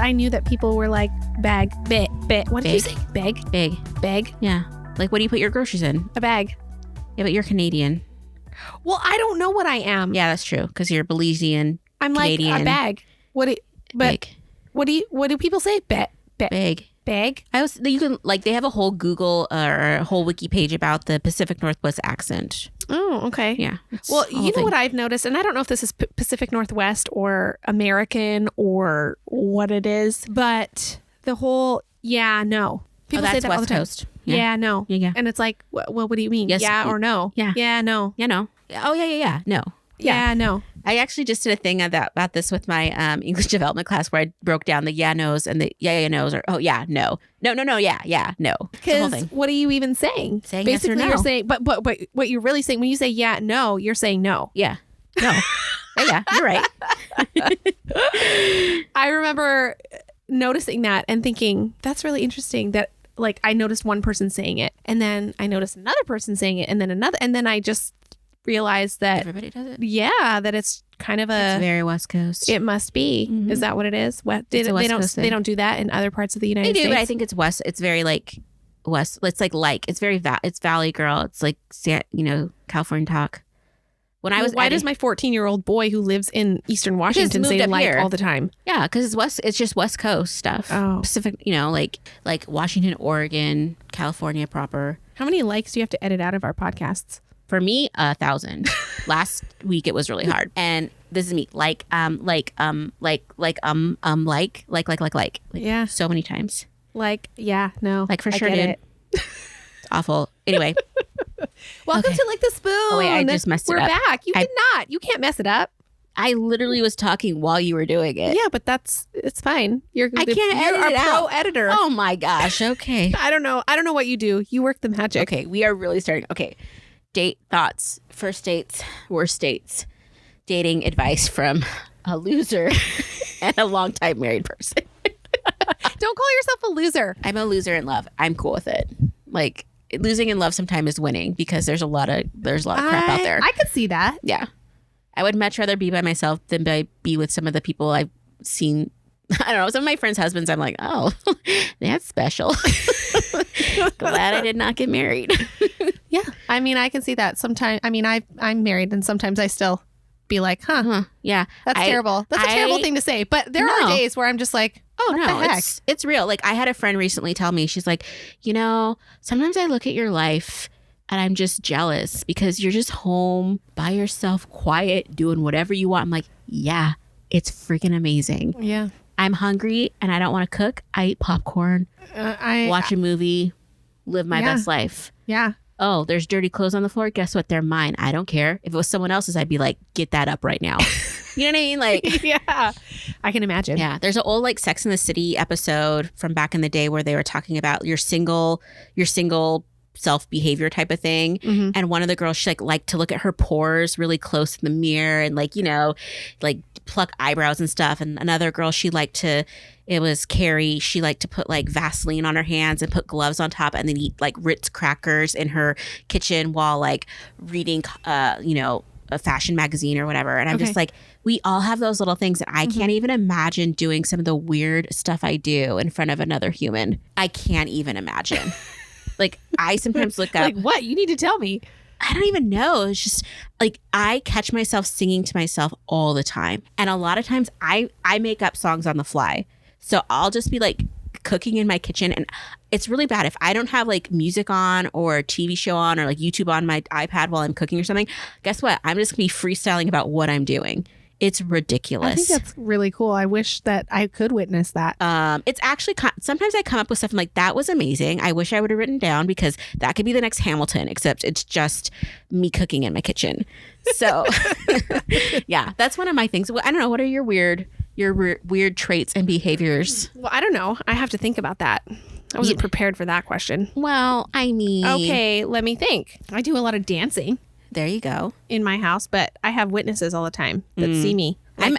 I knew that people were like bag, bit. What did you say? Bag? Bag? Yeah. Like, what do you put your groceries in? A bag. Yeah, but you're Canadian. Well, I don't know what I am. Yeah, that's true. Because you're Belizean. I'm Canadian. like a bag. Big. What do people say? Big. Bag? You can, like, they have a whole Google or a whole wiki page about the Pacific Northwest accent. Oh, okay. Yeah. Well, you know what I've noticed, and I don't know if this is Pacific Northwest or American or what it is, but the whole, yeah, no. People say that all the time. West Coast. Yeah, no. Yeah. And it's like, well, what do you mean? Yes. Yeah or no? Yeah. Yeah, no. Yeah, no. Oh, yeah. No. Yeah, no. I actually just did a thing about this with my English development class where I broke down the yeah no's and the yeah no's, or oh yeah no yeah no. Because what are you even saying? Saying basically yes or no. you're saying, but what you're really saying when you say yeah no, you're saying no. Yeah. No. Yeah, you're right. I remember noticing that and thinking that's really interesting that like I noticed one person saying it and then I noticed another person saying it and then another and then I just realized that everybody does it. Yeah, that it's kind of It's very West Coast. It must be. Mm-hmm. Is that what it is? What they don't do that in other parts of the United States. They do, but I think it's West. It's very like West. It's like it's very it's Valley Girl. It's like California talk. When I was why does my 14-year-old boy who lives in Eastern Washington say like here all the time? Yeah, because it's West. It's just West Coast stuff. Oh, Pacific. Like Washington, Oregon, California proper. How many likes do you have to edit out of our podcasts? For me, 1,000. Last week it was really hard. And this is me. Like. Yeah. So many times. Like, yeah, no. Like for sure, dude. It's awful. Anyway. Welcome to Like the Spoon. Oh wait, I just messed it up. We're back. You cannot. You can't mess it up. I literally was talking while you were doing it. Yeah, but it's fine. I can't edit it out. You're a pro editor. Oh my gosh. Okay. I don't know what you do. You work the magic. Okay, we are really starting. Okay. Date thoughts, first dates, worst dates, dating advice from a loser and a longtime married person. Don't call yourself a loser. I'm a loser in love. I'm cool with it. Like losing in love sometimes is winning because there's a lot of crap out there. I could see that. Yeah. I would much rather be by myself than be with some of the people I've seen. I don't know. Some of my friends' husbands, I'm like, oh, that's special. Glad I did not get married. Yeah. I mean, I can see that sometimes. I mean, I'm married and sometimes I still be like, yeah, that's terrible. That's a terrible thing to say. But there are days where I'm just like, oh, what the heck? It's real. Like I had a friend recently tell me, she's like, sometimes I look at your life and I'm just jealous because you're just home by yourself, quiet, doing whatever you want. I'm like, yeah, it's freaking amazing. Yeah. I'm hungry and I don't want to cook. I eat popcorn, watch a movie, live my best life. Yeah. Oh, there's dirty clothes on the floor. Guess what? They're mine. I don't care. If it was someone else's, I'd be like, get that up right now. You know what I mean? Like, yeah, I can imagine. Yeah. There's an old like Sex and the City episode from back in the day where they were talking about your single self behavior type of thing. Mm-hmm. And one of the girls, she liked to look at her pores really close in the mirror and like pluck eyebrows and stuff. And another girl, it was Carrie. She liked to put like Vaseline on her hands and put gloves on top and then eat like Ritz crackers in her kitchen while like reading, a fashion magazine or whatever. And I'm just like, we all have those little things that I can't even imagine doing some of the weird stuff I do in front of another human. I can't even imagine. Like I sometimes look up. Like what? You need to tell me. I don't even know. It's just like I catch myself singing to myself all the time. And a lot of times I make up songs on the fly. So I'll just be like cooking in my kitchen and it's really bad. If I don't have like music on or a TV show on or like YouTube on my iPad while I'm cooking or something, guess what? I'm just going to be freestyling about what I'm doing. It's ridiculous. I think that's really cool. I wish that I could witness that. It's actually, sometimes I come up with stuff. I'm like, that was amazing. I wish I would have written down because that could be the next Hamilton, except it's just me cooking in my kitchen. So yeah, that's one of my things. I don't know. What are your weird traits and behaviors? Well, I don't know. I have to think about that. I wasn't prepared for that question. Well, I mean. Okay, let me think. I do a lot of dancing. There you go. In my house, but I have witnesses all the time that see me. My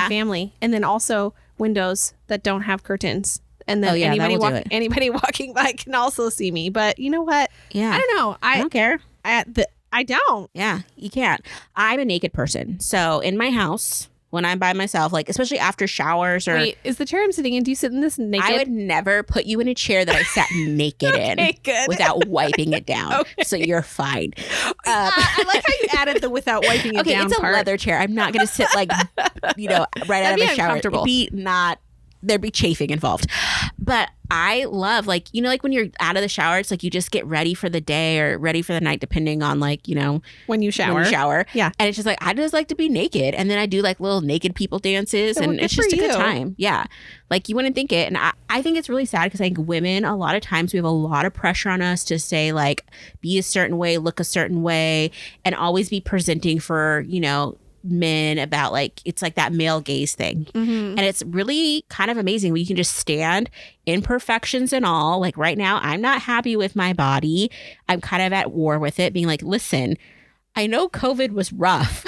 family. And then also windows that don't have curtains. And then anybody walking by can also see me. But you know what? Yeah. I don't know. I don't care. I don't. Yeah, you can't. I'm a naked person. So in my house, when I'm by myself, like especially after showers or. Wait, is the chair I'm sitting in? Do you sit in this naked? I would never put you in a chair that I sat naked in without wiping it down. Okay. So you're fine. I like how you added the without wiping it down. It's a leather chair. I'm not going to sit like, right out of a shower. It'd be there'd be chafing involved. But I love like when you're out of the shower, it's like you just get ready for the day or ready for the night, depending on like, when you shower. Yeah. And it's just like, I just like to be naked. And then I do like little naked people dances and it's just a good time. Yeah. Like you wouldn't think it. And I think it's really sad because I think women, a lot of times we have a lot of pressure on us to say like, be a certain way, look a certain way, and always be presenting for, men about like it's like that male gaze thing. And it's really kind of amazing when you can just stand imperfections and all. Like right now I'm not happy with my body. I'm kind of at war with it, being like, listen, I know COVID was rough,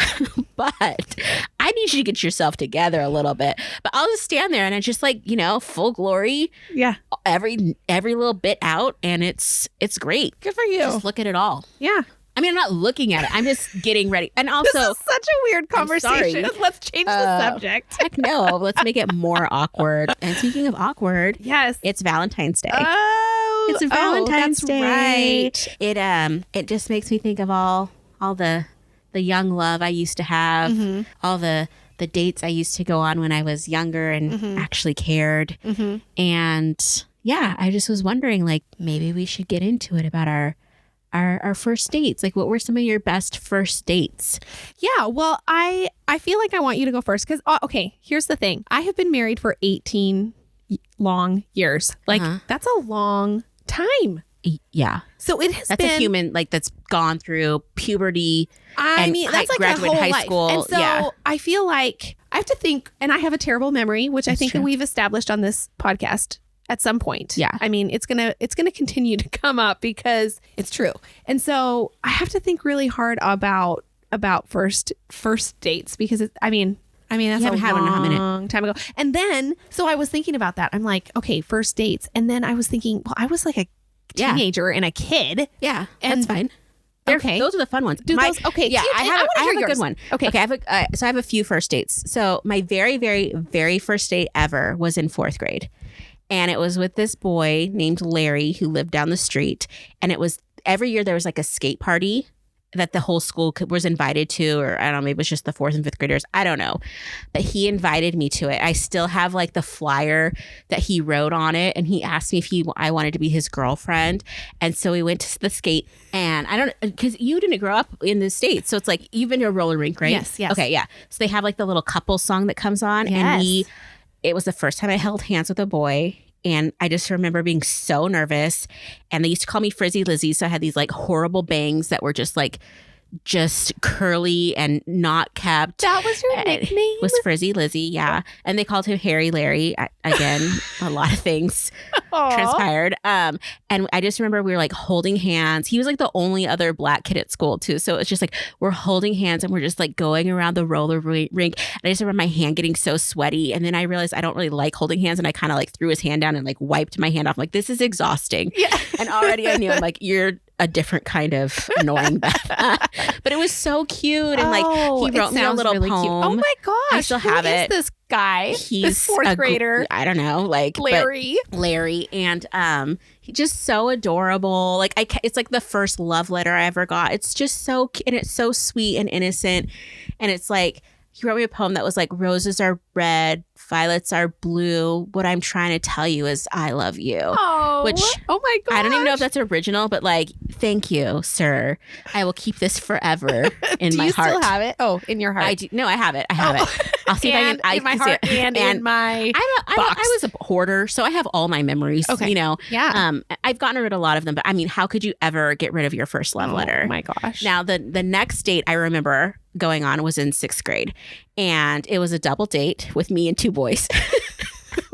but I need you to get yourself together a little bit. But I'll just stand there and it's just like, full glory. Yeah. Every little bit out, and it's great. Good for you. Just look at it all. Yeah. I mean, I'm not looking at it. I'm just getting ready. And also, this is such a weird conversation. Let's change the subject. Heck no. Let's make it more awkward. And speaking of awkward, yes, it's Valentine's Day. Oh, it's Valentine's that's Day. Right. It just makes me think of all the young love I used to have, all the dates I used to go on when I was younger and actually cared. And yeah, I just was wondering, like, maybe we should get into it about our first dates. Like, what were some of your best first dates? Yeah, well, I feel like I want you to go first because, okay, here's the thing. I have been married for 18 long years. Like, that's a long time. Yeah. So that's a human, like, that's gone through puberty. That's like graduate high school. And so I feel like I have to think, and I have a terrible memory, which I think that we've established on this podcast at some point. Yeah. I mean, it's gonna continue to come up because it's true. And so I have to think really hard about first dates because that's a long time ago. And then, so I was thinking about that. I'm like, okay, first dates. And then I was thinking, well, I was like a teenager and a kid. Yeah. And that's fine. Okay. Those are the fun ones. Okay. Yeah, I have a good one. Okay. I have a few first dates. So my very, very, very first date ever was in 4th grade. And it was with this boy named Larry who lived down the street. And it was every year there was like a skate party that the whole school was invited to, or I don't know, maybe it was just the 4th and 5th graders. I don't know. But he invited me to it. I still have like the flyer that he wrote on it. And he asked me if I wanted to be his girlfriend. And so we went to the skate. And I don't, because you didn't grow up in the States. So it's like, you've been to a roller rink, right? Yes. Okay, yeah. So they have like the little couple song that comes on. Yes. And it was the first time I held hands with a boy. And I just remember being so nervous. And they used to call me Frizzy Lizzy. So I had these like horrible bangs that were just curly and not kept. That was your nickname? Was Frizzy Lizzy, yeah. And they called him Harry Larry. Again, a lot of things transpired. And I just remember we were like holding hands. He was like the only other black kid at school too. So it's just like we're holding hands and we're just like going around the roller rink. And I just remember my hand getting so sweaty. And then I realized I don't really like holding hands. And I kind of like threw his hand down and like wiped my hand off. I'm like, this is exhausting. Yeah. And already I knew, I'm like, you're a different kind of annoying Beth. But it was so cute. And like he wrote me a little poem. Cute. Oh my gosh. I still have it. Who is this guy? He's this 4th grader. I don't know, like Larry. And he's just so adorable. Like it's like the first love letter I ever got. It's just so, and it's so sweet and innocent. And it's like, he wrote me a poem that was like, roses are red, violets are blue. What I'm trying to tell you is I love you. Oh, which, oh my God. I don't even know if that's original, but like, thank you, sir. I will keep this forever in my heart. Do you still have it? Oh, in your heart. I do. No, I have it. I'll see if I can. In my heart and in my box. I was a hoarder, so I have all my memories. Okay. Yeah. I've gotten rid of a lot of them, but I mean, how could you ever get rid of your first love letter? Oh my gosh. Now, the next date I remember going on was in 6th grade, and it was a double date with me and 2 boys.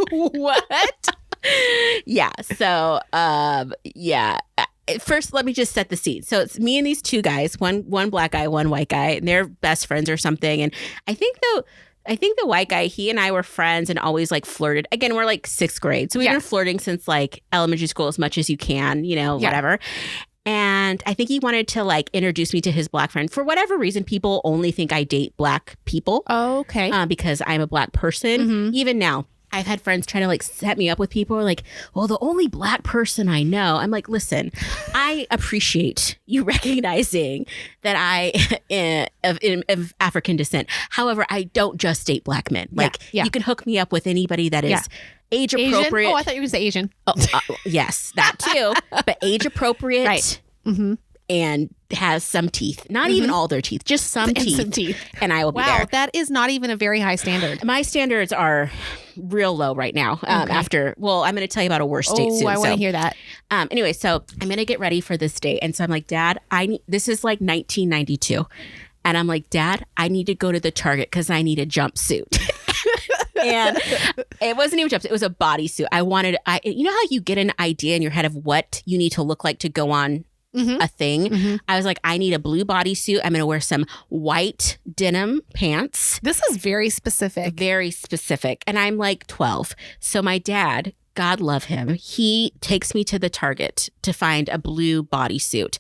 What? Yeah. So, yeah. First, let me just set the scene. So it's me and these 2 guys, one black guy, one white guy, and they're best friends or something. And I think the white guy, he and I were friends and always like flirted. Again, we're like 6th grade. So we've been flirting since like elementary school as much as you can, whatever. And I think he wanted to like introduce me to his black friend. For whatever reason, people only think I date black people. Oh, okay. Because I'm a black person. Even now, I've had friends try to like set me up with people who are like, well, the only black person I know. I'm like, listen, I appreciate you recognizing that I am of African descent. However, I don't just date black men. Like you can hook me up with anybody that is age appropriate. Asian? Oh, I thought you were going to say Asian. Yes, that too. But age appropriate. Right. And has some teeth. Not even all their teeth, just some teeth. And I will be there. Wow, that is not even a very high standard. My standards are real low right now. I'm going to tell you about a worse date soon. I want to hear that. Anyway, so I'm going to get ready for this date. And so I'm like, Dad, this is like 1992. And I'm like, Dad, I need to go to the Target because I need a jumpsuit. And it wasn't even a jumpsuit. It was a bodysuit. You know how you get an idea in your head of what you need to look like to go on a thing. I was like, I need a blue bodysuit. I'm going to wear some white denim pants. This is very specific. Very specific. And I'm like 12. So my dad, God love him, he takes me to the Target to find a blue bodysuit.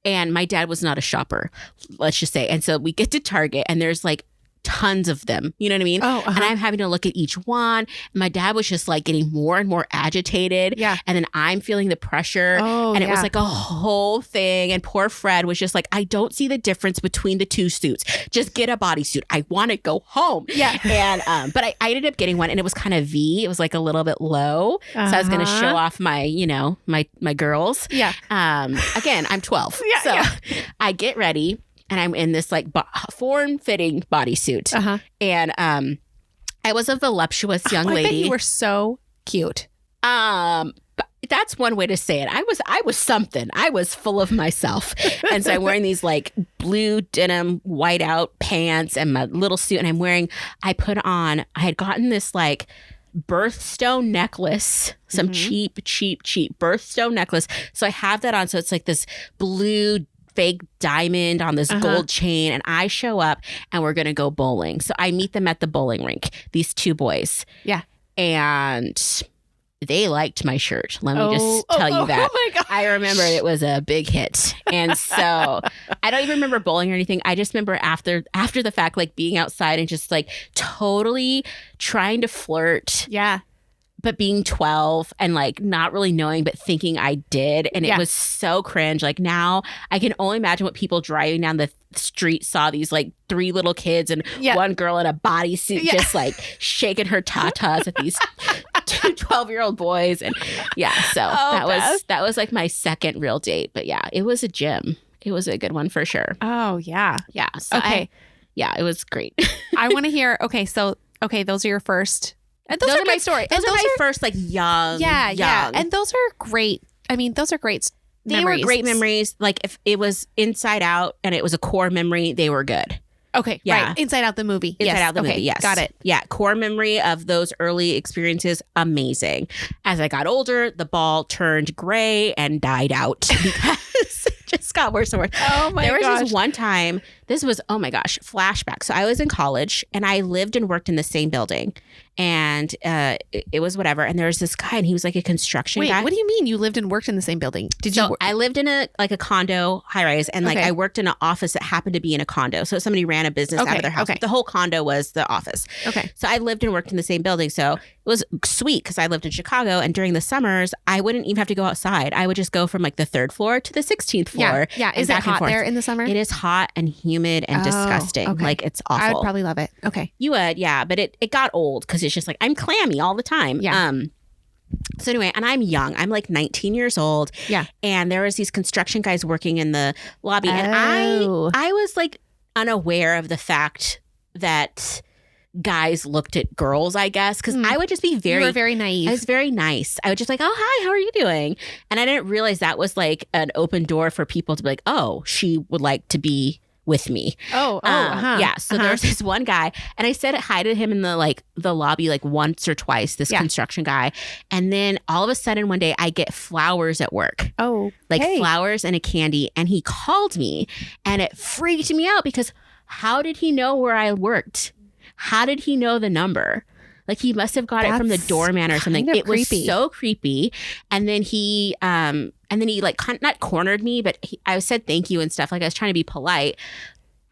And my dad was not a shopper, let's just say. And so we get to Target and there's like tons of them. You know what I mean? Oh, And I'm having to look at each one. And my dad was just like getting more and more agitated. Yeah. And then I'm feeling the pressure. And it was like a whole thing. And poor Fred was just like, I don't see the difference between the two suits. Just get a bodysuit. I want to go home. Yeah. And but I ended up getting one and it was kind of V. It was like a little bit low. So I was going to show off my, my girls. Yeah. Again, I'm 12. Yeah, so I get ready. And I'm in this like form-fitting bodysuit. And I was a voluptuous young lady. I bet you were so cute. That's one way to say it. I was something. I was full of myself. And so I'm wearing these like blue denim whiteout pants and my little suit. And I had gotten this like birthstone necklace, some cheap birthstone necklace. So I have that on. So it's like this blue fake diamond on this gold chain, and I show up and we're gonna go bowling. So I meet them at the bowling rink, these two boys. Yeah. And they liked my shirt. Let me just tell you that. Oh my gosh. I remember it was a big hit. And so I don't even remember bowling or anything. I just remember after the fact, like being outside and just like totally trying to flirt. Yeah. But being 12 and like not really knowing, but thinking I did. And it was so cringe. Like now I can only imagine what people driving down the street saw these like 3 little kids and one girl in a bodysuit just like shaking her tatas at these 2 12-year-old boys. And so that was like my second real date. But yeah, it was a gym. It was a good one for sure. Oh, yeah. Yeah. So it was great. I want to hear. Okay. So, those are your first. And those are my story. Those are my first like young. Yeah. And those are great. I mean, those are great memories. They were great memories. Like if it was Inside Out and it was a core memory, they were good. Okay. Yeah. Right. Inside Out the movie. Inside Out the movie. Yes. Got it. Yeah. Core memory of those early experiences. Amazing. As I got older, the ball turned gray and died out because it just got worse and worse. Oh my gosh. There was this one time. This was, oh my gosh, flashback. So I was in college and I lived and worked in the same building. And it was whatever. And there was this guy and he was like a construction guy. What do you mean you lived and worked in the same building? I lived in a condo high rise and like I worked in an office that happened to be in a condo. So somebody ran a business out of their house. The whole condo was the office. Okay. So I lived and worked in the same building. So it was sweet because I lived in Chicago and during the summers, I wouldn't even have to go outside. I would just go from like the 3rd floor to the 16th floor. Yeah. Is it hot there in the summer? It is hot and humid and disgusting. Okay. Like it's awful. I would probably love it. Okay. You would, yeah. But it got old because it's just like I'm clammy all the time. Yeah. So anyway, and I'm young. I'm like 19 years old. Yeah. And there was these construction guys working in the lobby. And I was like unaware of the fact that guys looked at girls, I guess, because I would just be You were very naive. I was very nice. I would just like, oh, hi, how are you doing? And I didn't realize that was like an open door for people to be like, oh, she would like to be with me. Yeah. So there was this one guy and I said hi to him in the lobby like once or twice, this construction guy. And then all of a sudden one day I get flowers at work. Oh, like flowers and a candy. And he called me and it freaked me out because how did he know where I worked? How did he know the number? Like he must have got it from the doorman or something. It was so creepy. And then he like not cornered me, but I said thank you and stuff. Like I was trying to be polite.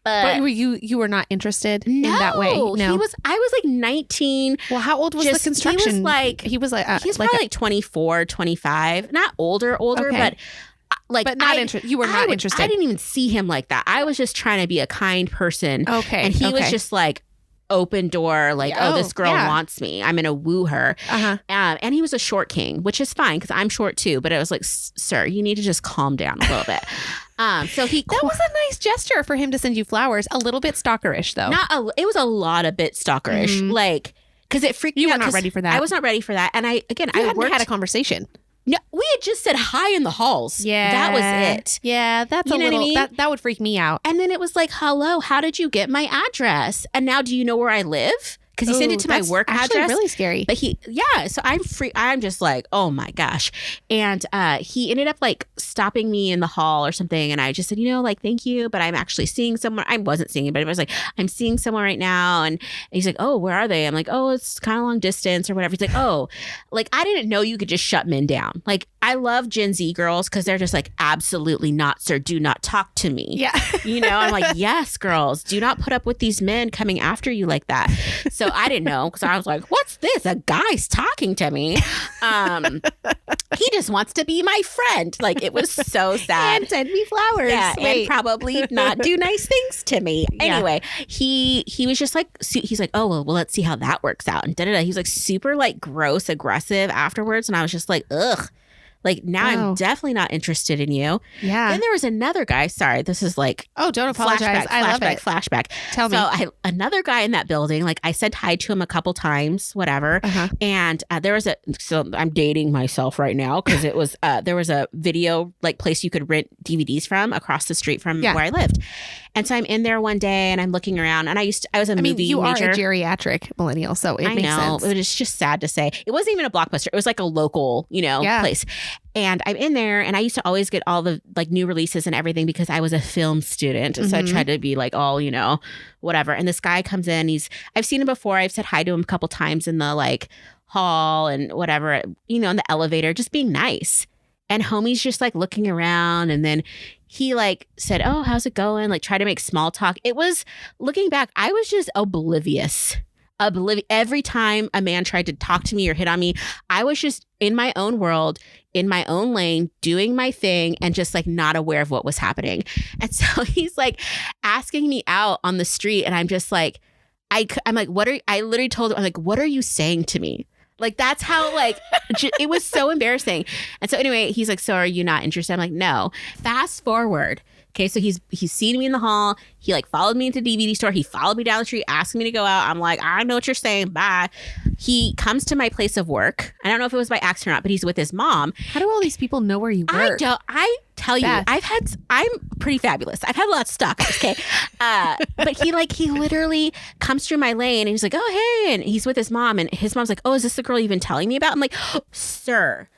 But you were not interested in that way? No, I was like 19. Well, how old was the construction? He was probably like 24, 25. Not older, okay. But not interested. You were not interested. I didn't even see him like that. I was just trying to be a kind person. Okay. And he was just like open door, like, this girl wants me. I'm going to woo her. And he was a short king, which is fine because I'm short too. But it was like, sir, you need to just calm down a little bit. So that was a nice gesture for him to send you flowers. A little bit stalkerish though. It was a lot of bit stalkerish. Like, because it freaked me out. You were not ready for that. I was not ready for that. And I hadn't had a conversation. No, we had just said hi in the halls. Yeah. That was it. Yeah, that's a little, what I mean? That would freak me out. And then it was like, hello, how did you get my address? And now do you know where I live? Because he sent it to my work address. That's really scary. But so I'm free. I'm just like, oh my gosh. And he ended up like stopping me in the hall or something. And I just said, like, thank you, but I'm actually seeing someone. I wasn't seeing him, but I was like, I'm seeing someone right now. And he's like, oh, where are they? I'm like, oh, it's kind of long distance or whatever. He's like, oh, like, I didn't know you could just shut men down. Like, I love Gen Z girls because they're just like, absolutely not, sir. Do not talk to me. Yeah. I'm like, yes, girls, do not put up with these men coming after you like that. So I didn't know because I was like, what's this? A guy's talking to me. He just wants to be my friend. Like, it was so sad. And send me flowers. Yeah, and probably not do nice things to me. Anyway, he was just like, he's like, oh, well, let's see how that works out. And He was like super like gross, aggressive afterwards. And I was just like, ugh. Like, now I'm definitely not interested in you. Yeah. Then there was another guy. Sorry, this is like... Oh, don't apologize. I love it. Flashback. Tell me. So another guy in that building, like I said hi to him a couple times, whatever. And there was so I'm dating myself right now because it was, there was a video like place you could rent DVDs from across the street from where I lived. And so I'm in there one day and I'm looking around and I was a movie you major. are a geriatric millennial, so it makes sense. It was just sad to say. It wasn't even a Blockbuster. It was like a local, place. And I'm in there and I used to always get all the like new releases and everything because I was a film student. So I tried to be like all, whatever. And this guy comes in, I've seen him before. I've said hi to him a couple times in the like hall and whatever, in the elevator, just being nice. And homie's just like looking around and then he like said, oh, how's it going? Like try to make small talk. It was, looking back, I was just oblivious. Every time a man tried to talk to me or hit on me, I was just in my own world, in my own lane, doing my thing and just like not aware of what was happening. And so he's like asking me out on the street and I'm just like, I'm like, I literally told him, I'm like, what are you saying to me? Like, that's how, like, it was so embarrassing. And so anyway, he's like, so are you not interested? I'm like, no. Fast forward. Okay, so he's seen me in the hall. He like followed me into the DVD store. He followed me down the street, asking me to go out. I'm like, I know what you're saying. Bye. He comes to my place of work. I don't know if it was by accident or not, but he's with his mom. How do all these people know where you work? I tell you, Beth. I'm pretty fabulous. I've had a lot of stalkers. Okay, but he literally comes through my lane and he's like, oh hey, and he's with his mom and his mom's like, oh, is this the girl you've been telling me about? I'm like, oh, sir,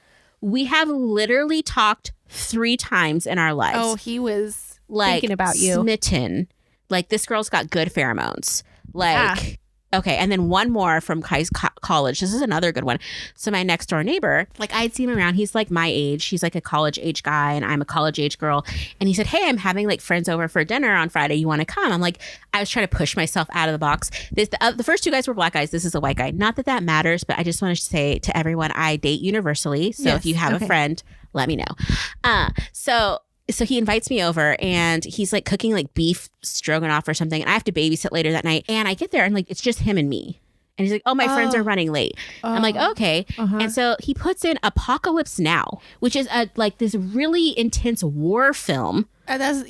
we have literally talked 3 times in our lives. Oh, he was like thinking about you. Smitten. Like, this girl's got good pheromones. Like, okay. And then one more from college. This is another good one. So my next door neighbor, like I'd seen him around. He's like my age. He's like a college age guy and I'm a college age girl. And he said, hey, I'm having like friends over for dinner on Friday. You want to come? I'm like, I was trying to push myself out of the box. The first 2 guys were black guys. This is a white guy. Not that matters, but I just want to say to everyone, I date universally. So if you have a friend, let me know. So he invites me over and he's like cooking like beef stroganoff or something. And I have to babysit later that night. And I get there and like, it's just him and me. And he's like, oh, my friends are running late. I'm like, okay. And so he puts in Apocalypse Now, which is like this really intense war film. I was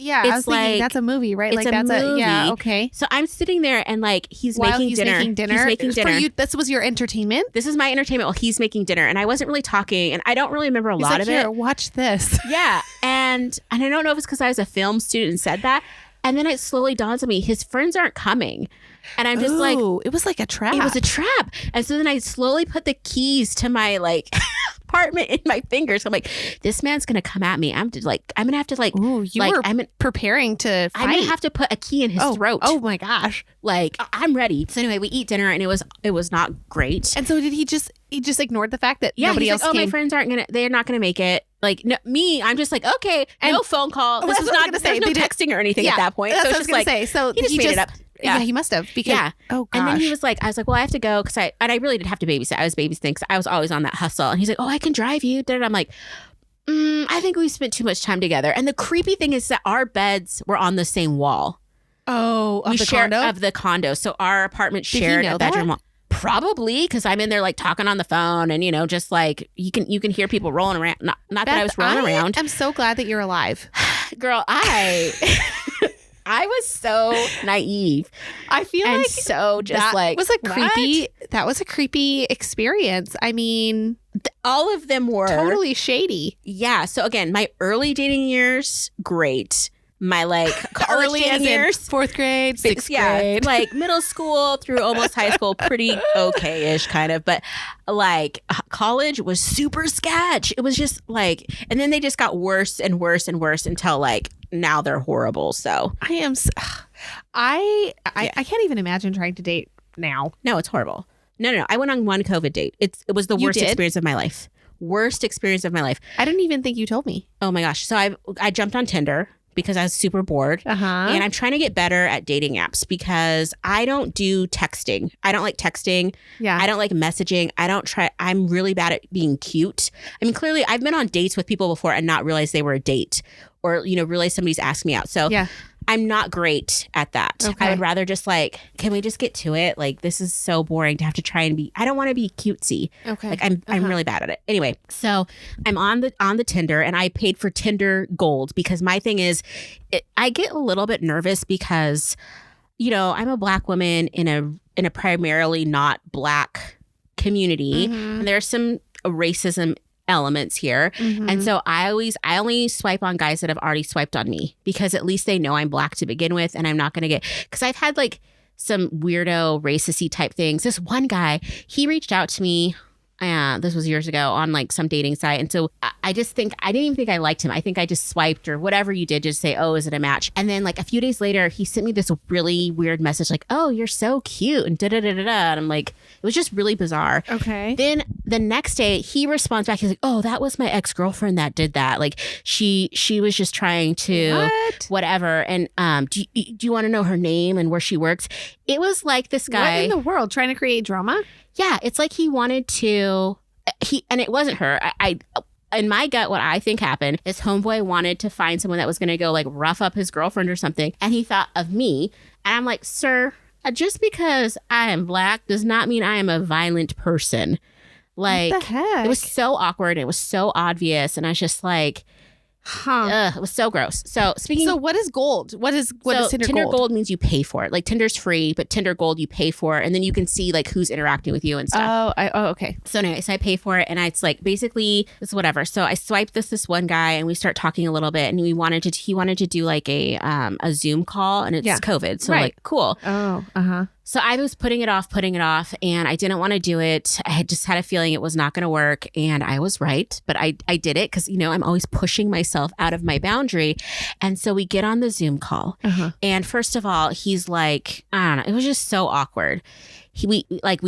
thinking that's a movie, right? It's like that's a movie. Okay. So I'm sitting there and like he's making dinner. He's making dinner. This was your entertainment? This is my entertainment while he's making dinner. And I wasn't really talking and I don't really remember a lot of it. Watch this. Yeah. And I don't know if it's because I was a film student and said that. And then it slowly dawns on me, his friends aren't coming. And I'm just like, it was like a trap. It was a trap. And so then I slowly put the keys to my like apartment in my fingers. I'm like, this man's gonna come at me. I'm gonna have to like, ooh, you were preparing to fight. I'm gonna have to put a key in his throat. Oh my gosh. Like, I'm ready. So anyway, we eat dinner and it was not great. And so did he just ignored the fact that nobody else came? My friends they're not gonna make it. Like, no, I'm just like, okay, and no phone call. This was not gonna say, there's no texting or anything at that point. That's so what I was gonna say. So he just made it up. Yeah, he must have. Because, oh gosh. And then he was like, I was like, well, I have to go because I really did have to babysit. I was babysitting because I was always on that hustle. And he's like, oh, I can drive you. And I'm like, I think we spent too much time together. And the creepy thing is that our beds were on the same wall. Oh, of the condo? Of the condo. So our apartment shared a bedroom wall. Probably because I'm in there like talking on the phone and, you know, just like you can hear people rolling around. Not Beth, that I was rolling around. I'm so glad that you're alive. Girl, I was so naive. I feel and like so just like was a creepy. That was a creepy experience. I mean, all of them were totally shady. Yeah. So again, my early dating years, great. My like college dating years, 4th grade, 6th grade, like middle school through almost high school, pretty okay-ish kind of. But like college was super sketch. It was just like, and then they just got worse and worse and worse until like now they're horrible. So I can't even imagine trying to date now. No, it's horrible. No. I went on one COVID date. It was the worst experience of my life. Worst experience of my life. I didn't even think you told me. Oh my gosh. So I jumped on Tinder because I was super bored. And I'm trying to get better at dating apps because I don't do texting. I don't like texting. Yeah. I don't like messaging. I'm really bad at being cute. I mean, clearly I've been on dates with people before and not realized they were a date or, you know, realize somebody's asked me out. So I'm not great at that. Okay. I would rather just like, can we just get to it? Like, this is so boring to have to try and be, I don't want to be cutesy. Okay. Like I'm really bad at it. Anyway, so I'm on the Tinder and I paid for Tinder Gold because my thing is I get a little bit nervous because, you know, I'm a Black woman in a primarily not Black community. And there's some racism elements here. And so I only swipe on guys that have already swiped on me because at least they know I'm Black to begin with and I'm not going to get, because I've had like some weirdo racisty type things. This one guy, he reached out to me. This was years ago on like some dating site. And so I didn't even think I liked him. I think I just swiped or whatever you did, just say, oh, is it a match? And then like a few days later, he sent me this really weird message like, oh, you're so cute and da-da-da-da-da. And I'm like, it was just really bizarre. Okay. Then the next day he responds back. He's like, oh, that was my ex-girlfriend that did that. Like she was just trying to whatever. And do you want to know her name and where she works? It was like this guy. What in the world? Trying to create drama? Yeah, it's like he wanted to, and it wasn't her. I in my gut, what I think happened is homeboy wanted to find someone that was going to go like rough up his girlfriend or something. And he thought of me. And I'm like, sir, just because I am Black does not mean I am a violent person. Like, what the heck? It was so awkward. It was so obvious. And I was just like, it was so gross. So what is gold? What is Tinder Tinder Gold? Gold means you pay for it. Like Tinder's free, but Tinder Gold you pay for it, and then you can see like who's interacting with you and stuff. Okay. So anyway, so I pay for it, and it's like basically it's whatever. So I swiped this one guy, and we start talking a little bit, and he wanted to do like a Zoom call, and it's COVID, so like cool. Oh, So I was putting it off, and I didn't want to do it. I had just had a feeling it was not going to work, and I was right. But I did it because, you know, I'm always pushing myself out of my boundary. And so we get on the Zoom call. And first of all, he's like, I don't know, it was just so awkward. We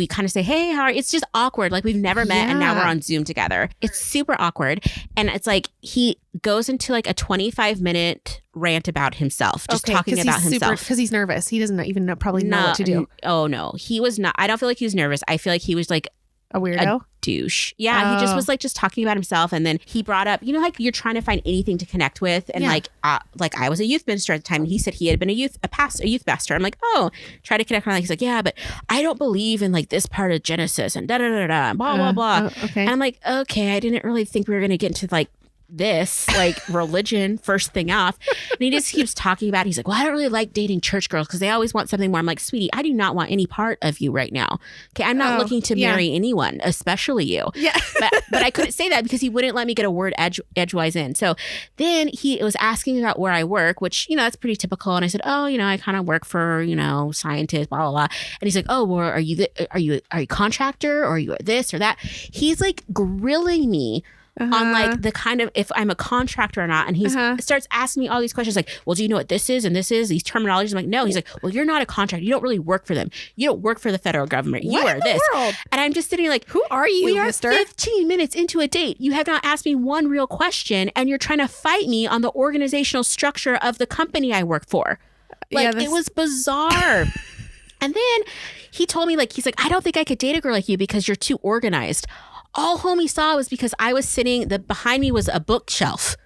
kind of say, hey, how are you? It's just awkward. Like we've never met and now we're on Zoom together. It's super awkward. And it's like he goes into like a 25-minute rant about himself, just talking about himself. Because he's nervous. He doesn't even probably know what to do. Oh, no. He was not. I don't feel like he was nervous. I feel like he was like a weirdo. Douche. Yeah, he just was like just talking about himself, and then he brought up, you know, like you're trying to find anything to connect with, and like I was a youth minister at the time, and he said he had been a youth pastor. I'm like, oh, try to connect on that. He's like, yeah, but I don't believe in like this part of Genesis and da da da da blah blah blah. Okay. And I'm like, okay, I didn't really think we were gonna get into like this, like religion, first thing off. And he just keeps talking about, he's like, well, I don't really like dating church girls because they always want something more. I'm like, sweetie, I do not want any part of you right now. Okay, I'm not looking to marry anyone, especially you. Yeah. but I couldn't say that because he wouldn't let me get a word edgewise in. So then he was asking about where I work, which, you know, that's pretty typical. And I said, oh, you know, I kind of work for, you know, scientists, blah, blah, blah. And he's like, oh, well, are you a contractor, or are you this or that? He's like grilling me on like the kind of if I'm a contractor or not. And he starts asking me all these questions like, well, do you know what this is and this is? These terminologies. I'm like, no. He's like, well, you're not a contractor. You don't really work for them. You don't work for the federal government. You are this. World? And I'm just sitting like, who are you, we mister? are 15 minutes into a date. You have not asked me one real question, and you're trying to fight me on the organizational structure of the company I work for. Like, it was bizarre. And then he told me, like, he's like, I don't think I could date a girl like you because you're too organized. All homie saw was because I was sitting, behind me was a bookshelf.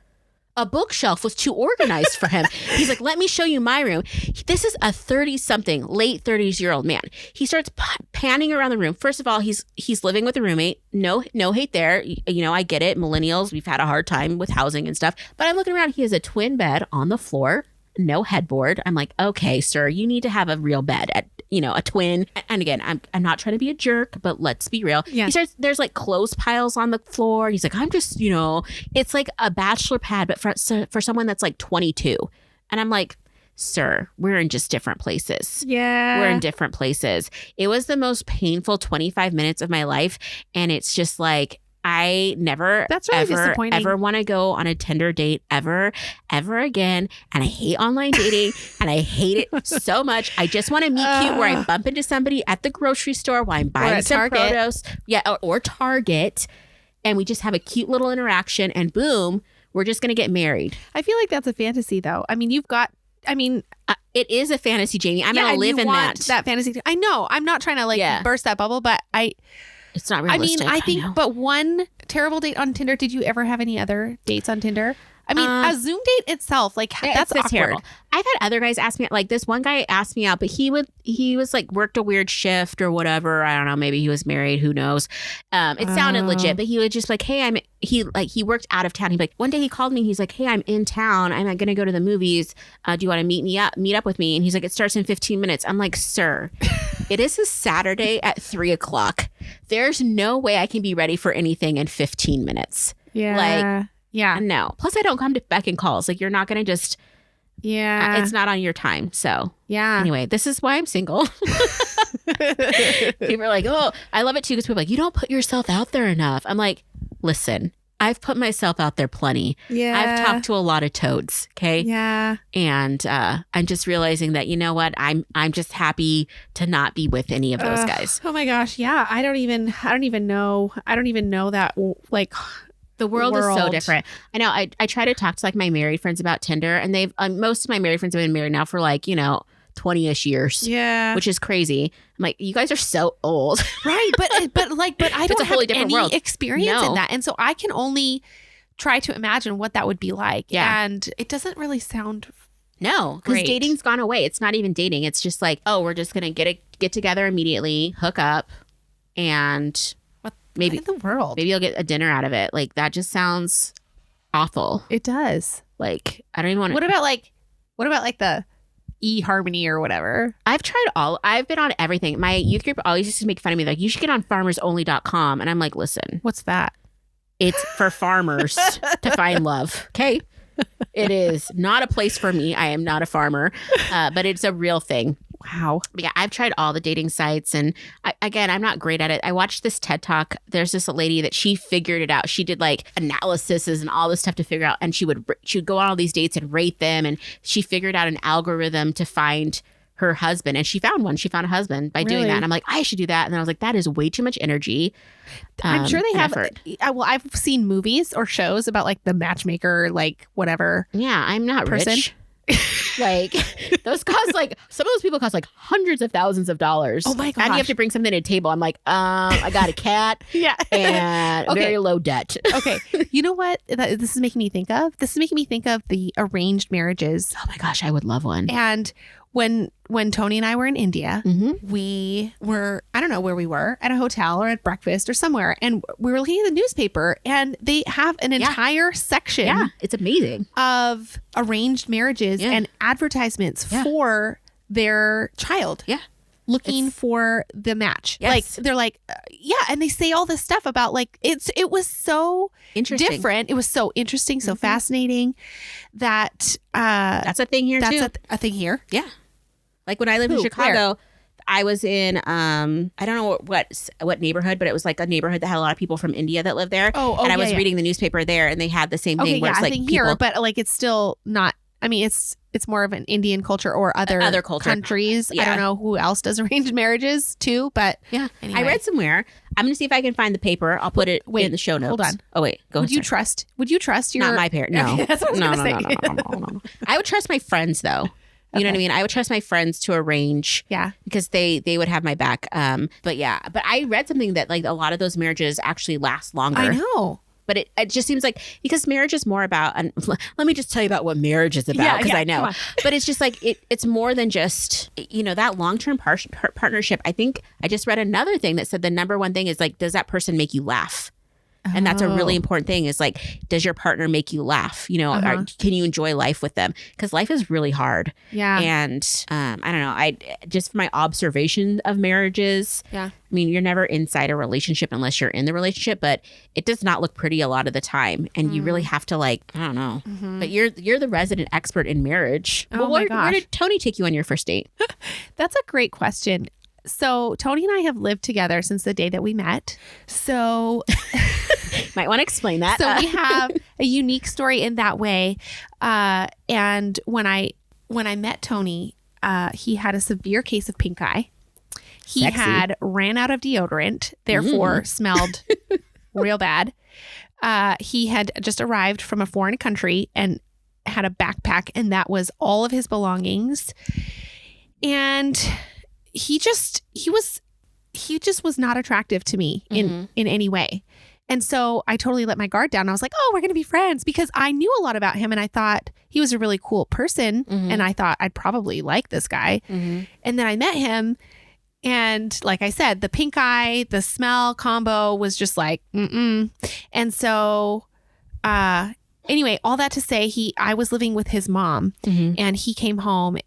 A bookshelf was too organized for him. He's like, let me show you my room. This is a 30-something, late 30s-year-old man. He starts panning around the room. First of all, he's living with a roommate. No hate there. You know, I get it. Millennials, we've had a hard time with housing and stuff. But I'm looking around. He has a twin bed on the floor. No headboard. I'm like, okay, sir, you need to have a real bed, a twin. And again, I'm not trying to be a jerk, but let's be real. Yeah. There's like clothes piles on the floor. He's like, I'm just, it's like a bachelor pad, but for someone that's like 22. And I'm like, sir, we're in just different places. Yeah. We're in different places. It was the most painful 25 minutes of my life. And it's just like, I never, ever want to go on a Tinder date ever again. And I hate online dating and I hate it so much. I just want to meet cute where I bump into somebody at the grocery store while I'm buying some produce. Yeah, or Target. And we just have a cute little interaction and boom, we're just going to get married. I feel like that's a fantasy though. I mean, it is a fantasy, Jayme. I'm going to live in that fantasy. I know. I'm not trying to burst that bubble, but it's not realistic. I think, but one terrible date on Tinder. Did you ever have any other dates on Tinder? I mean, a Zoom date itself, like that's awkward. Terrible. I've had other guys ask me, like this one guy asked me out, but he was like worked a weird shift or whatever. I don't know. Maybe he was married. Who knows? It sounded legit, but he was just like, hey, he worked out of town. He'd be like, one day he called me. He's like, hey, I'm in town. I'm going to go to the movies. Do you want to meet up with me? And he's like, it starts in 15 minutes. I'm like, sir, it is a Saturday at 3:00. There's no way I can be ready for anything in 15 minutes. Yeah. Yeah. No. Plus, I don't come to beck and calls. Like, you're not going to just. Yeah. It's not on your time. So. Yeah. Anyway, this is why I'm single. People are like, oh, I love it too. Because people are like, you don't put yourself out there enough. I'm like, listen, I've put myself out there plenty. Yeah. I've talked to a lot of toads. Okay. Yeah. And I'm just realizing that, you know what? I'm just happy to not be with any of those guys. Oh my gosh. Yeah. I don't even know that like. The world is so different. I know. I try to talk to like my married friends about Tinder, and they've most of my married friends have been married now for like 20-ish years. Yeah, which is crazy. I'm like, you guys are so old, right? But I don't have any experience in that, and so I can only try to imagine what that would be like. Yeah, and it doesn't really sound. No, because dating's gone away. It's not even dating. It's just like, oh, we're just gonna get together immediately, hook up, and. Maybe in the world. Maybe you'll get a dinner out of it. Like that just sounds awful. It does. Like I don't even want to. What about like the eHarmony or whatever? I've been on everything. My youth group always used to make fun of me. Like, you should get on farmersonly.com. And I'm like, listen. What's that? It's for farmers to find love. Okay. It is not a place for me. I am not a farmer, but it's a real thing. Wow. But yeah, I've tried all the dating sites, and I'm not great at it. I watched this TED Talk. There's this lady that she figured it out. She did like analyses and all this stuff to figure out, and she would go on all these dates and rate them, and she figured out an algorithm to find her husband, and she found one. She found a husband by doing that, and I'm like, I should do that. And then I was like, that is way too much energy. I'm sure they have. Effort. Well, I've seen movies or shows about like the matchmaker, like whatever. Yeah, I'm not rich. Like those cost like some of those people cost like hundreds of thousands of dollars. Oh my gosh. And you have to bring something to the table. I'm like, I got a cat. Yeah. And very low debt. Okay. You know what this is making me think of? This is making me think of the arranged marriages. Oh my gosh, I would love one. And when Tony and I were in India, we were, I don't know where we were, at a hotel or at breakfast or somewhere. And we were looking at the newspaper and they have an entire section. Yeah, it's amazing. Of arranged marriages and advertisements for their child. Yeah. Looking for the match. Yes. Like they're like, and they say all this stuff about like it was so different. It was so interesting, so fascinating that that's a thing here too. That's a thing here. Yeah. Like when I lived in Chicago, I was in I don't know what neighborhood, but it was like a neighborhood that had a lot of people from India that lived there. And I was reading the newspaper there, and they had the same thing where it's like people here, but like it's still not. I mean, it's more of an Indian culture or other countries. Yeah. I don't know who else does arranged marriages too, but yeah. Anyway. I read somewhere. I'm going to see if I can find the paper. I'll put it in the show notes. Hold on. Oh wait, go ahead. Would you trust your? Not my parents. No. Okay, that's what I was gonna say. No. I would trust my friends though. You know what I mean? I would trust my friends to arrange. Yeah. Because they would have my back. But I read something that like a lot of those marriages actually last longer. I know. But it just seems like, because marriage is more about, and let me just tell you about what marriage is about, because I know. But it's just like, it's more than just, that long-term partnership. I think I just read another thing that said the number one thing is like, does that person make you laugh? And that's a really important thing, is like, does your partner make you laugh? Or can you enjoy life with them? Because life is really hard. Yeah. And I don't know. I just, my observation of marriages. Yeah. I mean, you're never inside a relationship unless you're in the relationship, but it does not look pretty a lot of the time. And you really have to like, I don't know. But you're the resident expert in marriage. Oh my gosh. Where did Tony take you on your first date? That's a great question. So Tony and I have lived together since the day that we met. So might want to explain that. So we have a unique story in that way. And when I met Tony, he had a severe case of pink eye. He had ran out of deodorant, therefore smelled real bad. He had just arrived from a foreign country and had a backpack, and that was all of his belongings. And he just was not attractive to me in any way. And so I totally let my guard down. I was like, oh, we're going to be friends, because I knew a lot about him and I thought he was a really cool person. And I thought I'd probably like this guy. And then I met him, and like I said, the pink eye, the smell combo was just like, And so, anyway, all that to say, I was living with his mom and he came home,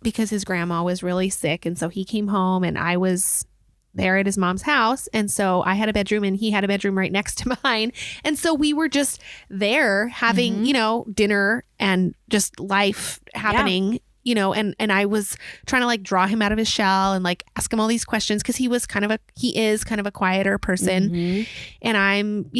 because his grandma was really sick. And so he came home and I was there at his mom's house. And so I had a bedroom and he had a bedroom right next to mine. And so we were just there having, dinner and just life happening, and I was trying to like draw him out of his shell and like ask him all these questions, because he is kind of a quieter person. And I'm,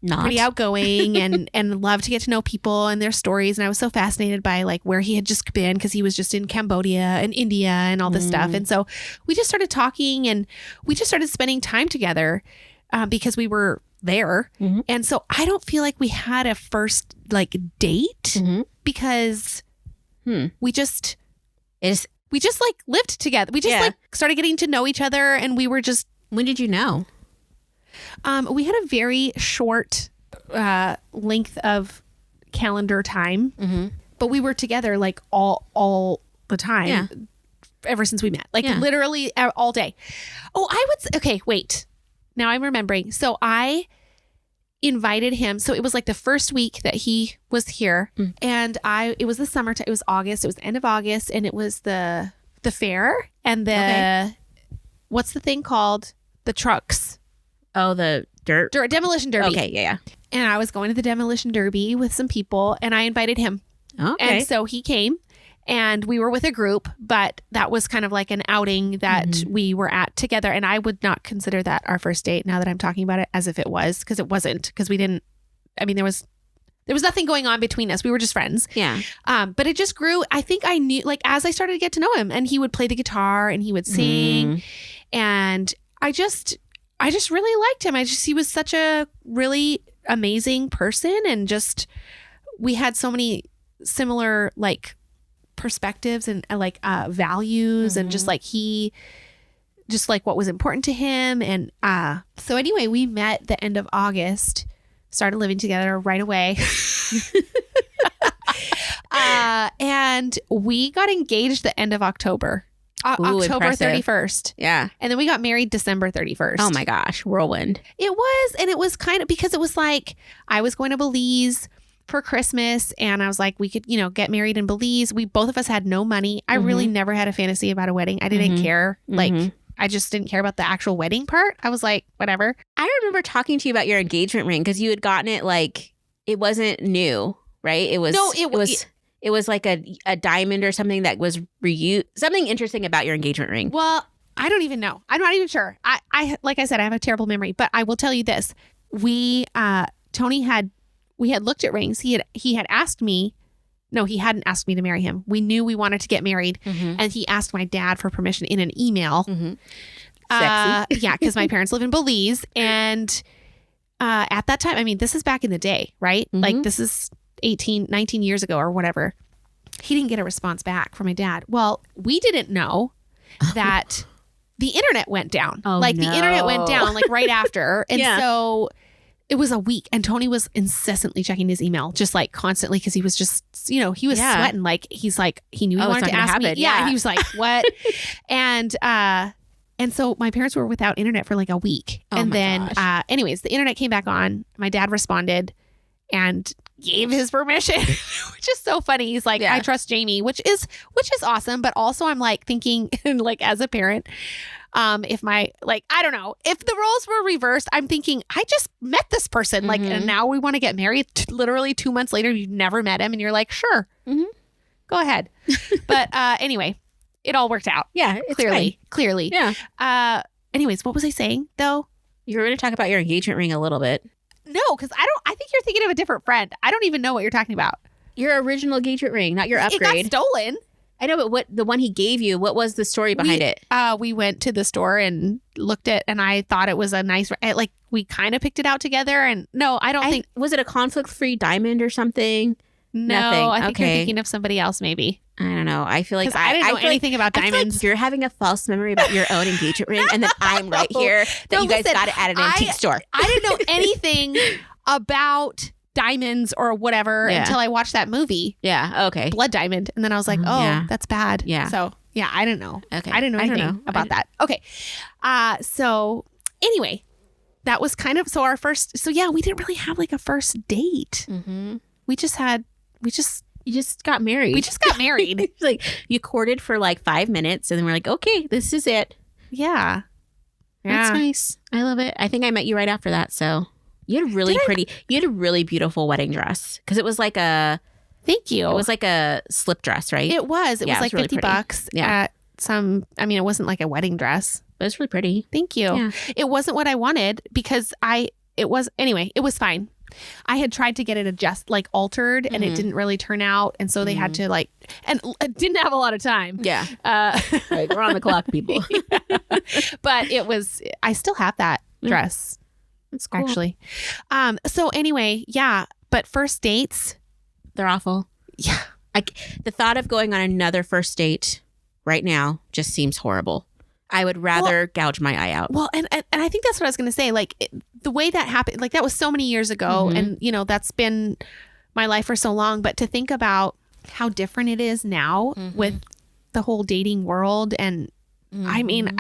not pretty outgoing and love to get to know people and their stories. And I was so fascinated by like where he had just been, because he was just in Cambodia and India and all this stuff. And so we just started talking and we just started spending time together because we were there. And so I don't feel like we had a first like date because we just like lived together. We just like started getting to know each other, and we were just. When did you know? We had a very short length of calendar time, but we were together like all the time ever since we met, like literally all day. Okay, wait. Now I'm remembering. So I invited him. So it was like the first week that he was here, and it was the summertime. It was August. It was the end of August, and it was the fair and what's the thing called? The trucks. Oh, the demolition derby. Okay, yeah. And I was going to the demolition derby with some people, and I invited him. Okay. And so he came, and we were with a group, but that was kind of like an outing that we were at together. And I would not consider that our first date, now that I'm talking about it, as if it was, because it wasn't, because we didn't. I mean, there was nothing going on between us. We were just friends. Yeah. But it just grew. I think I knew, like, as I started to get to know him, and he would play the guitar and he would sing, and I just really liked him. He was such a really amazing person, and just, we had so many similar like perspectives and like values, and just like what was important to him. And so anyway, we met the end of August, started living together right away. And we got engaged the end of October. October impressive. 31st. Yeah. And then we got married December 31st. Oh my gosh. Whirlwind. It was. And it was kind of because it was like I was going to Belize for Christmas and I was like, we could, get married in Belize. Both of us had no money. I really never had a fantasy about a wedding. I didn't care. Like, I just didn't care about the actual wedding part. I was like, whatever. I remember talking to you about your engagement ring because you had gotten it like it wasn't new, right? It was. No, it was like a diamond or something that was reused. Something interesting about your engagement ring. Well, I don't even know. I'm not even sure. I like I said, I have a terrible memory, but I will tell you this. We had looked at rings. He had asked me. No, he hadn't asked me to marry him. We knew we wanted to get married, and he asked my dad for permission in an email. Sexy. Yeah, because my parents live in Belize, and at that time, I mean, this is back in the day, right? Like this is 19 years ago or whatever. He didn't get a response back from my dad. Well, we didn't know that the internet went down. The internet went down like right after. And so it was a week and Tony was incessantly checking his email, just like constantly. Cause he was just, he was sweating. Like he's like, he knew he wanted to ask me. Yeah. He was like, what? And so my parents were without internet for like a week. And then, anyways, the internet came back on. My dad responded and gave his permission, which is so funny. He's like, I trust Jayme, which is awesome. But also I'm like thinking like as a parent, if my, like, I don't know, if the roles were reversed, I'm thinking I just met this person like, and now we want to get married literally 2 months later, you've never met him and you're like, sure, go ahead. But anyway, it all worked out. Yeah. Clearly. Yeah. Anyways, what was I saying though? You were going to talk about your engagement ring a little bit. No, because I think you're thinking of a different friend. I don't even know what you're talking about. Your original engagement ring, not your upgrade. It got stolen. I know, but the one he gave you, what was the story behind it? We went to the store and looked at, and I thought it was a nice, like we kind of picked it out together. And no, I don't think. Was it a conflict-free diamond or something? No, nothing. I think you're thinking of somebody else maybe. I don't know. I feel like I didn't know anything about diamonds. I feel like you're having a false memory about your own engagement ring, and then I'm right here that you guys got it at an antique store. I didn't know anything about diamonds or whatever until I watched that movie. Yeah. Okay. Blood Diamond. And then I was like, that's bad. Yeah. So yeah, I didn't know. Okay. I didn't know anything about that. Okay. So anyway, that was kind of, our first, we didn't really have like a first date. You just got married. We just got married. Like you courted for like 5 minutes and then we're like, okay, this is it. Yeah. That's nice. I love it. I think I met you right after that. So you had you had a really beautiful wedding dress because it was like thank you. It was like a slip dress, right? It was. It was like really $50 at some, it wasn't like a wedding dress. But it was really pretty. Thank you. Yeah. It wasn't what I wanted because it was fine. I had tried to get it altered and it didn't really turn out. And so they had to and it didn't have a lot of time. Yeah. Right, we're on the clock, people. But I still have that dress. It's cool. Actually. So anyway, but first dates, they're awful. Yeah. The thought of going on another first date right now just seems horrible. I would rather gouge my eye out. Well, and I think that's what I was going to say. The way that happened, that was so many years ago. And, that's been my life for so long. But to think about how different it is now with the whole dating world. And I mean,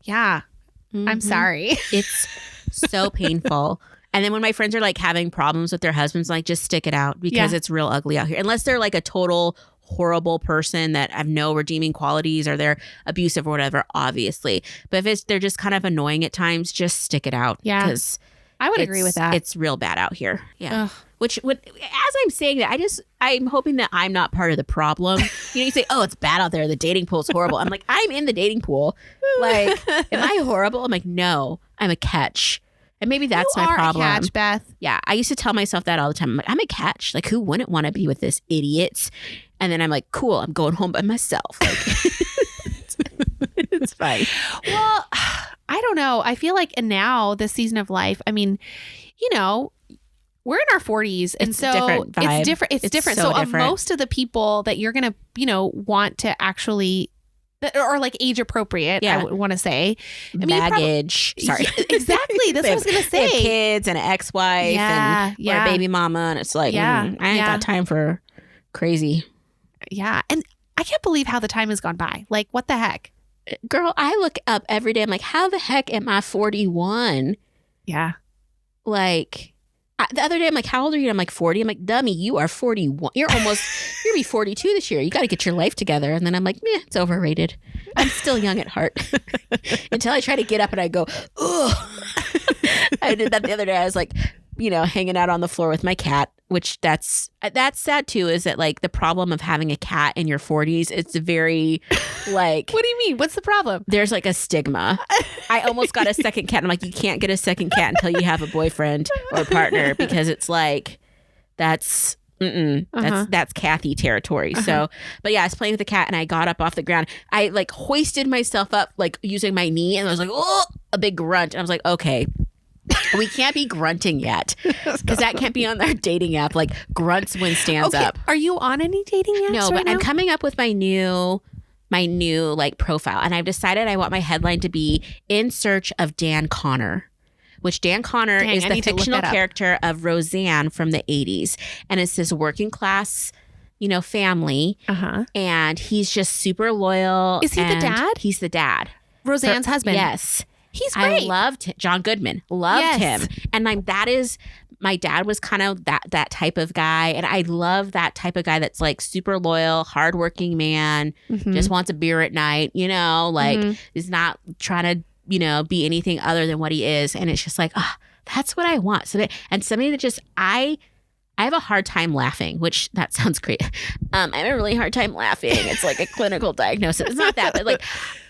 I'm sorry. It's so painful. And then when my friends are having problems with their husbands, just stick it out because it's real ugly out here. Unless they're a total horrible person that have no redeeming qualities or they're abusive or whatever, obviously. But if they're just kind of annoying at times, just stick it out. Yeah. Because I would agree with that. It's real bad out here. Yeah. Ugh. Which would, as I'm saying that, I'm hoping that I'm not part of the problem. You say, oh, it's bad out there. The dating pool is horrible. I'm like, I'm in the dating pool. Am I horrible? I'm like, no, I'm a catch. And maybe that's my problem. You are a catch, Beth. Yeah. I used to tell myself that all the time. I'm like, I'm a catch. Who wouldn't want to be with this idiot? And then I'm like, cool, I'm going home by myself. It's fine. Well, I don't know. I feel like now, this season of life, we're in our 40s. And it's so different vibe. It's different. So most of the people that you're going to, want to actually, or age appropriate, I would want to say. Baggage. Sorry. Exactly. That's what I was going to say. They have kids and an ex-wife and or a baby mama. And it's I ain't got time for Crazy. Yeah. And I can't believe how the time has gone by. Like, what the heck? Girl, I look up every day. I'm like, how the heck am I 41? Yeah. Like, the other day, I'm like, how old are you? I'm like, 40. I'm like, dummy, you are 41. You're going to be 42 this year. You got to get your life together. And then I'm like, it's overrated. I'm still young at heart. Until I try to get up and I go, ugh. I did that the other day. I was like, hanging out on the floor with my cat, which that's sad too, is that like the problem of having a cat in your 40s, it's very like... What do you mean? What's the problem? There's like a stigma. I almost got a second cat. I'm like, you can't get a second cat until you have a boyfriend or partner, because it's like, that's Kathy territory. So, but yeah, I was playing with the cat and I got up off the ground. I like hoisted myself up, like using my knee, and I was like, oh, a big grunt. And I was like, okay, we can't be grunting yet, because that can't be on our dating app. Like, grunts when stands up. Are you on any dating apps? No, but I'm coming up with my new like profile, and I've decided I want my headline to be "In Search of Dan Connor," which Dan Connor is the fictional character of Roseanne from the 80s, and it's this working class, family, and he's just super loyal. Is he the dad? He's the dad. Roseanne's husband. Yes. He's great. I loved John Goodman. Loved him. And like, that is, my dad was kind of that type of guy. And I love that type of guy that's like super loyal, hardworking man, just wants a beer at night, is not trying to, be anything other than what he is. And it's just like, that's what I want. So somebody that just, I have a hard time laughing, which that sounds great. I have a really hard time laughing. It's like a clinical diagnosis. It's not that, but like,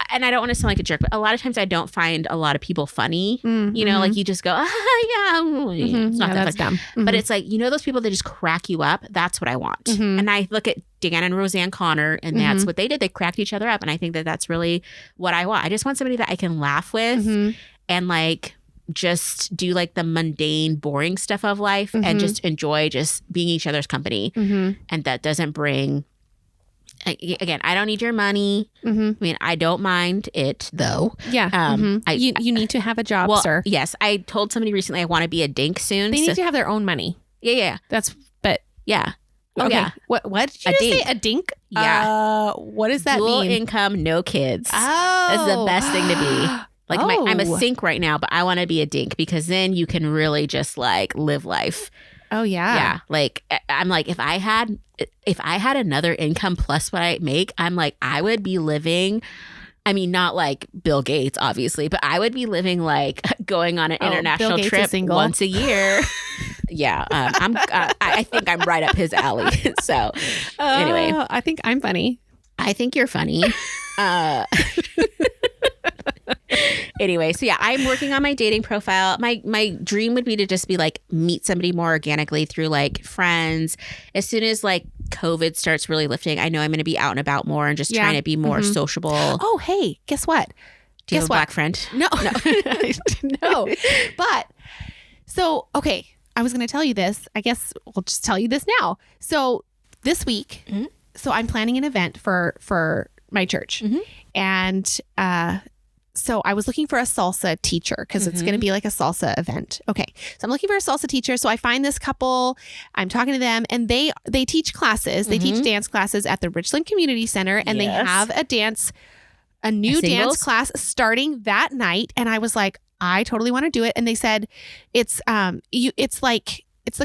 and I don't want to sound like a jerk, but a lot of times I don't find a lot of people funny. Like you just go, yeah. It's not that funny. Dumb. But it's like, those people that just crack you up. That's what I want. And I look at Dan and Roseanne Connor, and that's what they did. They cracked each other up. And I think that that's really what I want. I just want somebody that I can laugh with and like just do like the mundane, boring stuff of life and just enjoy just being each other's company. And that doesn't bring... Again, I don't need your money. I mean, I don't mind it though. Yeah. You need to have a job, sir. Yes. I told somebody recently I want to be a dink soon. They need to have their own money. Yeah. Yeah. Okay. Yeah. What did you just say? A dink? Yeah. What does that Dual mean? income, no kids. Oh. That's the best thing to be. Like I'm a sink right now, but I want to be a dink, because then you can really just like live life. Oh yeah. Yeah. Like I'm like, if I had another income plus what I make, I'm like, I would be living, I mean, not like Bill Gates, obviously, but I would be living like going on an international trip once a year. Yeah. I think I'm right up his alley. So anyway. I think I'm funny. I think you're funny. Anyway, so yeah, I'm working on my dating profile. My dream would be to just be like meet somebody more organically through like friends. As soon as like COVID starts really lifting, I know I'm going to be out and about more and just trying to be more sociable. Oh, hey, guess what? Do you have a black friend? No. No. But so, okay, I was going to tell you this. I guess we'll just tell you this now. So this week, so I'm planning an event for my church. And so I was looking for a salsa teacher, because it's going to be like a salsa event. Okay. So I'm looking for a salsa teacher. So I find this couple, I'm talking to them, and they teach classes. They teach dance classes at the Richland Community Center, and they have a new dance class starting that night. And I was like, I totally want to do it. And they said it's the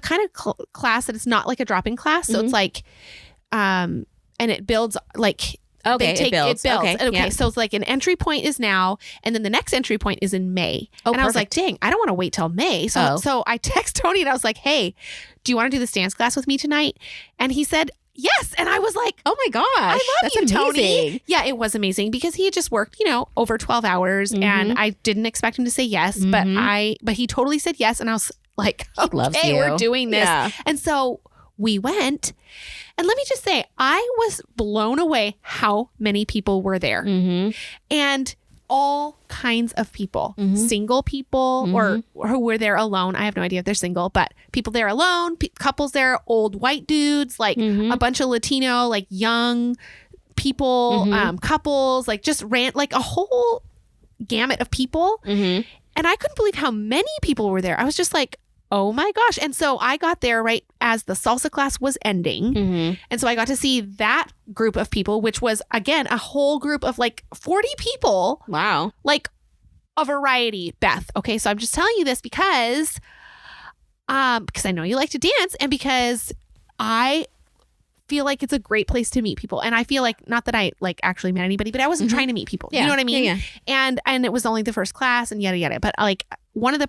kind of class that it's not like a drop-in class. So it's like, and it builds like, okay, it builds. Okay. Yeah. So it's like an entry point is now, and then the next entry point is in May. And I was like, dang, I don't want to wait till May. So I text Tony and I was like, hey, do you want to do this dance class with me tonight? And he said, yes. And I was like, oh my gosh, I love that's you, amazing. Tony. Yeah, it was amazing, because he had just worked, over 12 hours and I didn't expect him to say yes, but he totally said yes. And I was like, okay, we're doing this. Yeah. And so we went. And let me just say, I was blown away how many people were there. And all kinds of people, single people or who were there alone. I have no idea if they're single, but people there alone, couples there, old white dudes, like a bunch of Latino, like young people, couples, like just like a whole gamut of people. And I couldn't believe how many people were there. I was just like, oh my gosh. And so I got there right as the salsa class was ending. Mm-hmm. And so I got to see that group of people, which was, again, a whole group of like 40 people. Wow. Like a variety, Beth. Okay. So I'm just telling you this because I know you like to dance and because I feel like it's a great place to meet people. And I feel like, not that I like actually met anybody, but I wasn't trying to meet people. You know what I mean? Yeah. And it was only the first class and yada, yada. But like one of the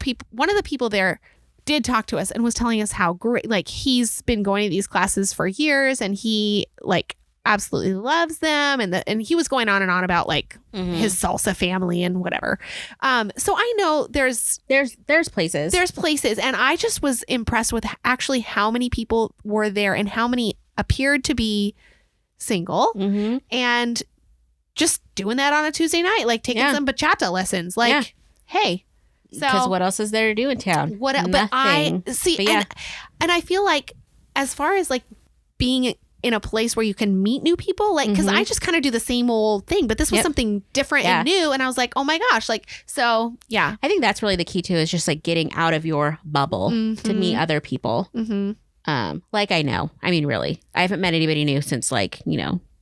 people there did talk to us and was telling us how great, like he's been going to these classes for years and he like absolutely loves them. And he was going on and on about like his salsa family and whatever. So I know there's places. There's places. And I just was impressed with actually how many people were there and how many appeared to be single and just doing that on a Tuesday night, like taking some bachata lessons. Like, hey, because what else is there to do in town? But I see, and I feel like as far as like being in a place where you can meet new people, like, because I just kind of do the same old thing, but this was something different and new, and I was like, oh my gosh, like, so yeah, I think that's really the key too, is just like getting out of your bubble to meet other people. Like I mean, really, I haven't met anybody new since like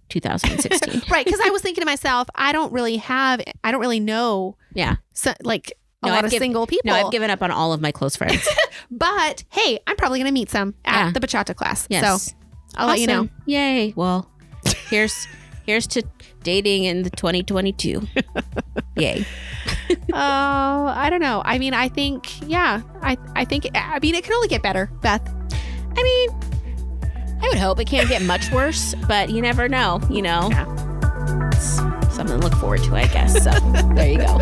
2016, right? Because I was thinking to myself, I don't really know, so, like. A lot of single people. No, I've given up on all of my close friends. But hey, I'm probably going to meet some at the bachata class. Yes. So I'll let you know. Yay. Well, here's to dating in the 2022. Yay. Oh, I don't know. I mean, I think, I mean, it can only get better, Beth. I mean, I would hope it can't get much worse, but you never know, Yeah. It's something to look forward to, I guess. So there you go.